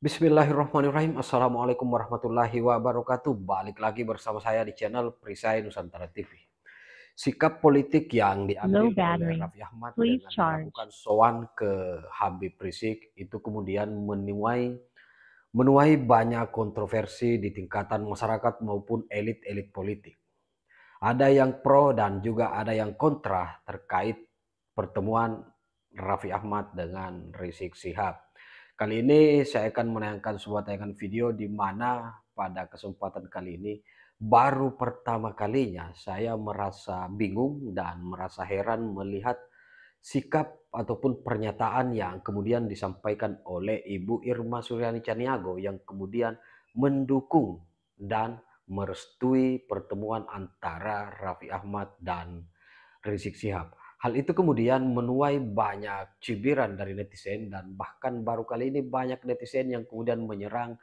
Bismillahirrahmanirrahim. Assalamualaikum warahmatullahi wabarakatuh. Balik lagi bersama saya di channel Perisai Nusantara TV. Sikap politik yang diambil oleh Raffi Ahmad dengan melakukan sowan ke Habib Rizik itu kemudian menuai banyak kontroversi di tingkatan masyarakat maupun elit-elit politik. Ada yang pro dan juga ada yang kontra terkait pertemuan Raffi Ahmad dengan Rizik Syihab. Kali ini saya akan menayangkan sebuah tayangan video di mana pada kesempatan kali ini baru pertama kalinya saya merasa bingung dan merasa heran melihat sikap ataupun pernyataan yang kemudian disampaikan oleh Ibu Irma Suryani Chaniago yang kemudian mendukung dan merestui pertemuan antara Raffi Ahmad dan Rizik Syihab. Hal itu kemudian menuai banyak cibiran dari netizen dan bahkan baru kali ini banyak netizen yang kemudian menyerang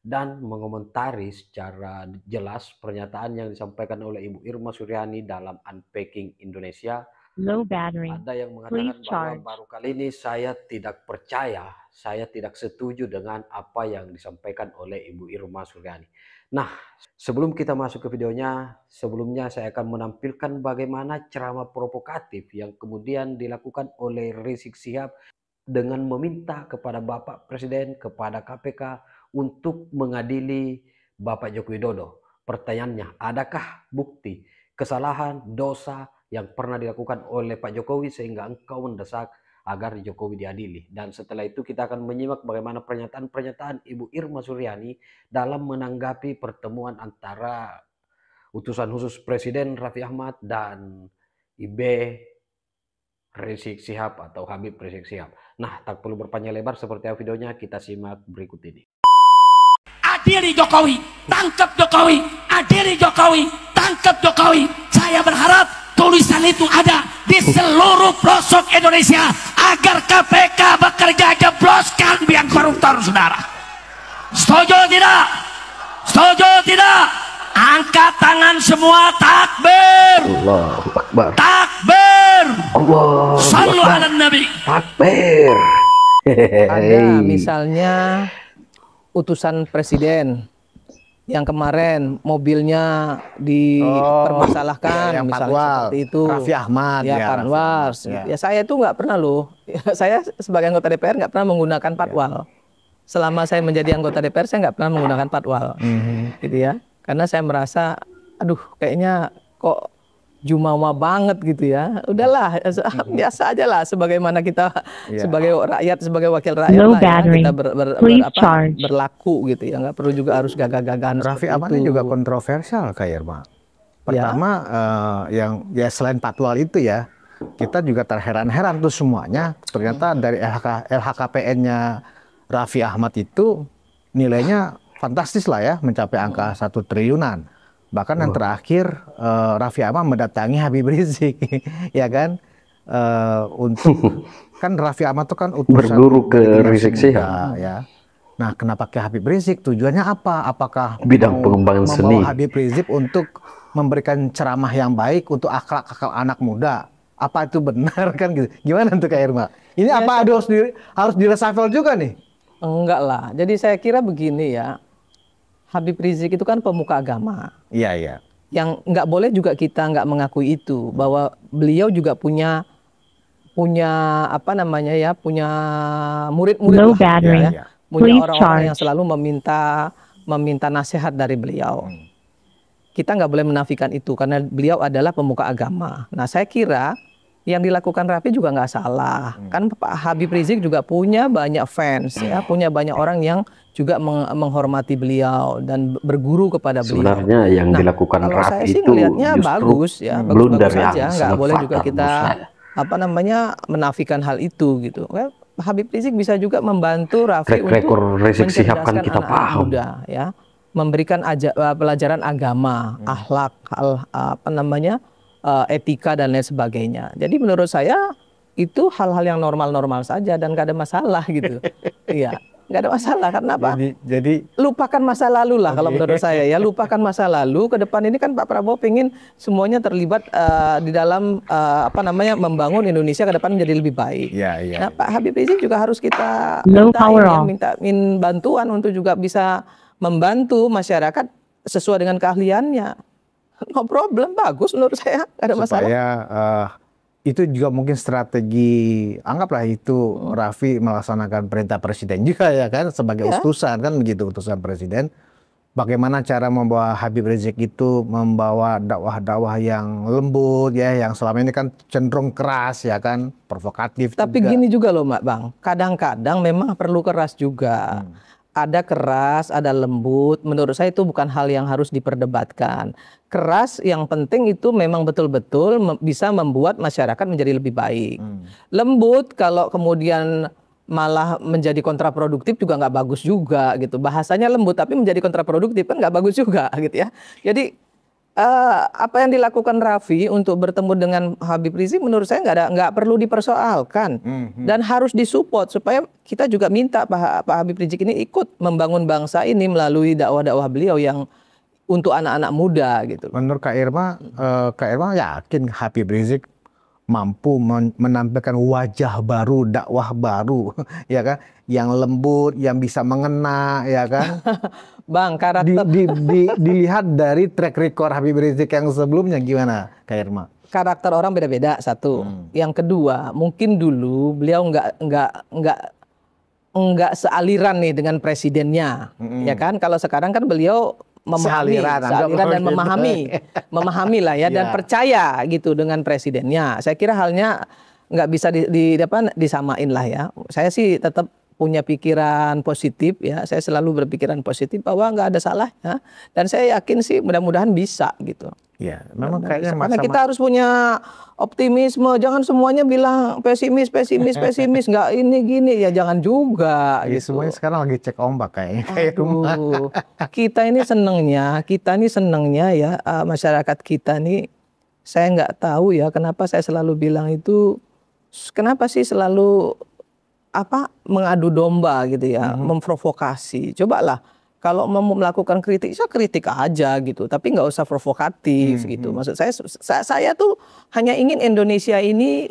dan mengomentari secara jelas pernyataan yang disampaikan oleh Ibu Irma Suryani dalam Unpacking Indonesia. Ada yang mengatakan bahwa baru kali ini saya tidak percaya, saya tidak setuju dengan apa yang disampaikan oleh Ibu Irma Suryani. Nah, sebelum kita masuk ke videonya, sebelumnya saya akan menampilkan bagaimana ceramah provokatif yang kemudian dilakukan oleh Rizik Syihab dengan meminta kepada Bapak Presiden, kepada KPK untuk mengadili Bapak Joko Widodo. Pertanyaannya, adakah bukti kesalahan, dosa yang pernah dilakukan oleh Pak Jokowi sehingga engkau mendesak agar Jokowi diadili? Dan setelah itu kita akan menyimak bagaimana pernyataan-pernyataan Ibu Irma Suryani dalam menanggapi pertemuan antara utusan khusus Presiden Raffi Ahmad dan IB Rizik Syihab atau Habib Rizik Syihab. Nah, tak perlu berpanjang lebar, seperti apa videonya kita simak berikut ini. Adili Jokowi, tangkap Jokowi, adili Jokowi, tangkap Jokowi. Saya berharap tulisan itu ada di seluruh pelosok Indonesia agar KPK bekerja jebloskan biang koruptor, saudara. Setuju tidak? Setuju tidak? Angkat tangan semua, takbir. Allahu Akbar. Takbir. Allahu Sallu ala Nabi. Takbir. Ada misalnya utusan presiden yang kemarin mobilnya dipermasalahkan, yang misalnya Patwal, seperti itu. Raffi Ahmad, ya Patwal. Ya saya itu nggak pernah loh. Saya sebagai anggota DPR nggak pernah menggunakan patwal. Selama saya menjadi anggota DPR saya nggak pernah menggunakan patwal, gitu ya. Karena saya merasa, aduh, kayaknya kok jumawa banget gitu ya. Udahlah, biasa aja lah. Sebagaimana kita sebagai rakyat, sebagai wakil rakyat lah ya, kita berlaku gitu ya. Nggak perlu juga harus gagah-gagahan. Raffi Ahmad ini juga kontroversial kayak Irma. Pertama, yang ya selain patwal itu ya, kita juga terheran-heran tuh semuanya. Ternyata dari LHKPN-nya Raffi Ahmad itu nilainya fantastis lah ya, mencapai angka 1 triliunan. Bahkan yang terakhir Raffi Ahmad mendatangi Habib Rizik, ya kan, untuk kan Raffi Ahmad itu kan utusan berguru ke Rizik Syihab. Ya. Nah, kenapa ke Habib Rizik? Tujuannya apa? Apakah bidang pengembangan seni Habib Rizik untuk memberikan ceramah yang baik untuk akhlak anak muda? Apa itu benar kan gitu? Gimana untuk Kak Irma? Ini ya, apa harus diresafel juga nih? Enggak lah. Jadi saya kira begini ya. Habib Rizik itu kan pemuka agama. Iya, iya. Yang nggak boleh juga kita nggak mengakui itu, bahwa beliau juga punya apa namanya ya, punya murid-murid lah, ya. Punya orang-orang yang selalu meminta nasihat dari beliau. Kita nggak boleh menafikan itu karena beliau adalah pemuka agama. Nah, saya kira yang dilakukan Raffi juga nggak salah. Kan Pak Habib Rizik juga punya banyak fans, ya, punya banyak orang yang juga menghormati beliau dan berguru kepada beliau. Sebenarnya yang dilakukan Raffi itu bagus ya, bagus saja. Nggak boleh juga kita apa namanya menafikan hal itu gitu. Habib Rizik bisa juga membantu Raffi untuk mencerdaskan anak muda, ya, memberikan pelajaran agama, akhlak, apa namanya, etika dan lain sebagainya. Jadi menurut saya itu hal-hal yang normal-normal saja dan gak ada masalah gitu. Iya. nggak ada masalah. Karena apa? Jadi lupakan masa lalu lah kalau menurut saya ya. Lupakan masa lalu. Ke depan ini kan Pak Prabowo pengen semuanya terlibat di dalam apa namanya membangun Indonesia ke depan menjadi lebih baik. Nah Pak Habib Rizik juga harus kita minta bantuan untuk juga bisa membantu masyarakat sesuai dengan keahliannya. No problem, bagus menurut saya, nggak ada masalah. Supaya itu juga mungkin strategi, anggaplah itu Raffi melaksanakan perintah presiden juga ya kan, sebagai utusan kan begitu, utusan presiden. Bagaimana cara membawa Habib Rizik itu membawa dakwah-dakwah yang lembut ya, yang selama ini kan cenderung keras ya kan, provokatif. Tapi juga gini juga loh Bang, kadang-kadang memang perlu keras juga. Ada keras, ada lembut. Menurut saya itu bukan hal yang harus diperdebatkan. Keras yang penting itu memang betul-betul bisa membuat masyarakat menjadi lebih baik. Lembut kalau kemudian malah menjadi kontraproduktif juga nggak bagus juga gitu. Bahasanya lembut tapi menjadi kontraproduktif kan nggak bagus juga gitu ya. Jadi apa yang dilakukan Raffi untuk bertemu dengan Habib Rizik menurut saya nggak perlu dipersoalkan dan harus disupport supaya kita juga minta Pak Habib Rizik ini ikut membangun bangsa ini melalui dakwah-dakwah beliau yang untuk anak-anak muda gitu. Menurut Kak Irma yakin Habib Rizik mampu menampilkan wajah baru, dakwah baru, ya kan, yang lembut, yang bisa mengena, ya kan. Bang, karakter dilihat dari track record Habib Rizik yang sebelumnya gimana, Kak Irma? Karakter orang beda-beda satu. Yang kedua, mungkin dulu beliau nggak sealiran nih dengan presidennya, ya kan. Kalau sekarang kan beliau sealiran dan memahami lah ya, dan percaya gitu dengan presidennya. Saya kira halnya nggak bisa disamain lah ya. Saya sih tetap punya pikiran positif ya. Saya selalu berpikiran positif bahwa nggak ada salah ya. Dan saya yakin sih mudah-mudahan bisa gitu. Ya, memang kayaknya karena kita harus punya optimisme. Jangan semuanya bilang pesimis, nggak ini gini ya, jangan juga. Ya, gitu. Semuanya sekarang lagi cek ombak kayaknya. Kita ini senengnya ya, masyarakat kita nih, saya nggak tahu ya kenapa saya selalu bilang itu, kenapa sih selalu mengadu domba gitu ya, memprovokasi. Cobalah. Kalau mau melakukan kritik, saya kritik aja gitu, tapi nggak usah provokatif gitu. Maksud saya tuh hanya ingin Indonesia ini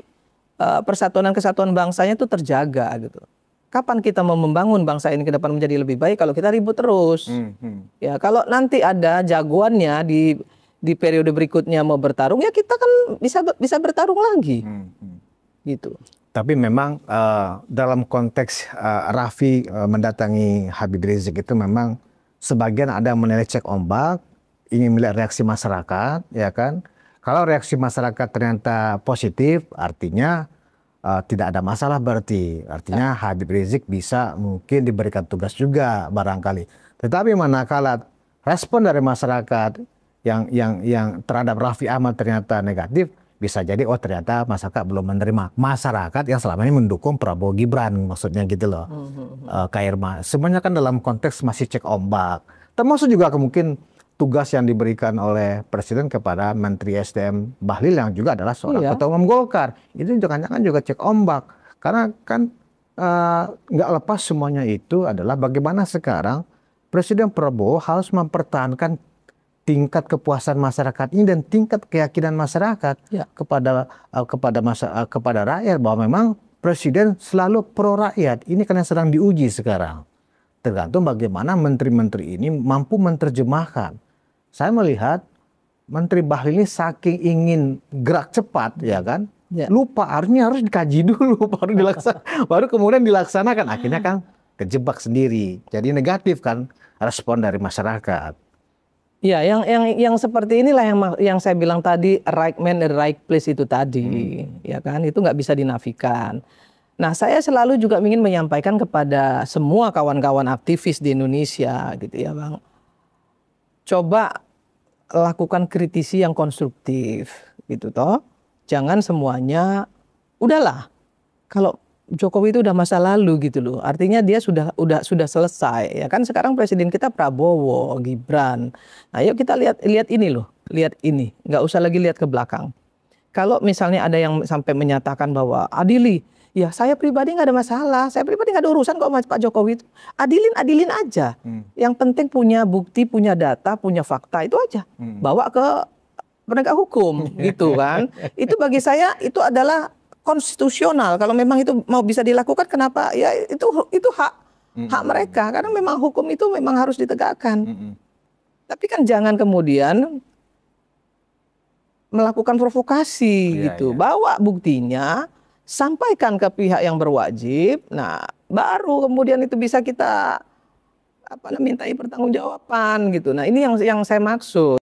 persatuan dan kesatuan bangsanya tuh terjaga gitu. Kapan kita mau membangun bangsa ini ke depan menjadi lebih baik kalau kita ribut terus? Ya kalau nanti ada jagoannya di periode berikutnya mau bertarung, ya kita kan bisa bertarung lagi, gitu. Tapi memang dalam konteks Raffi mendatangi Habib Rizik itu memang sebagian ada yang menilai cek ombak, ingin melihat reaksi masyarakat, ya kan? Kalau reaksi masyarakat ternyata positif, artinya tidak ada masalah berarti. Artinya Habib Rizik bisa mungkin diberikan tugas juga barangkali. Tetapi manakala respon dari masyarakat yang terhadap Raffi Ahmad ternyata negatif, bisa jadi ternyata masyarakat belum menerima, masyarakat yang selama ini mendukung Prabowo Gibran, maksudnya gitu loh. Kak Irma, semuanya kan dalam konteks masih cek ombak, termasuk juga mungkin tugas yang diberikan oleh Presiden kepada Menteri SDM Bahlil yang juga adalah seorang ketua umum Golkar. Itu jangan-jangan juga cek ombak, karena kan nggak lepas semuanya itu adalah bagaimana sekarang Presiden Prabowo harus mempertahankan tingkat kepuasan masyarakat ini dan tingkat keyakinan masyarakat kepada rakyat bahwa memang presiden selalu pro rakyat. Ini kan yang sedang diuji sekarang. Tergantung bagaimana menteri-menteri ini mampu menerjemahkan. Saya melihat Menteri Bahlil ini saking ingin gerak cepat, ya kan, lupa harus dikaji dulu baru kemudian dilaksanakan. Akhirnya kan kejebak sendiri. Jadi negatif kan respon dari masyarakat. Ya, yang seperti inilah yang saya bilang tadi, right man in the right place itu tadi, ya kan, itu nggak bisa dinafikan. Nah, saya selalu juga ingin menyampaikan kepada semua kawan-kawan aktivis di Indonesia, gitu ya, Bang. Coba lakukan kritisi yang konstruktif, gitu toh. Jangan semuanya, udahlah, kalau Jokowi itu udah masa lalu gitu loh. Artinya dia sudah selesai. Ya kan sekarang presiden kita Prabowo, Gibran. Nah, yuk kita lihat ini loh. Lihat ini. Nggak usah lagi lihat ke belakang. Kalau misalnya ada yang sampai menyatakan bahwa adili Ya saya pribadi nggak ada masalah, saya pribadi nggak ada urusan kok sama Pak Jokowi itu. Adilin aja. Yang penting punya bukti, punya data, punya fakta, itu aja. Bawa ke penegak hukum gitu kan. Itu bagi saya itu adalah konstitusional. Kalau memang itu mau bisa dilakukan, kenapa? Ya itu hak mereka, karena memang hukum itu memang harus ditegakkan. Tapi kan jangan kemudian melakukan provokasi gitu. Bawa buktinya, sampaikan ke pihak yang berwajib. Nah, baru kemudian itu bisa kita mintai pertanggungjawaban gitu. Nah, ini yang saya maksud.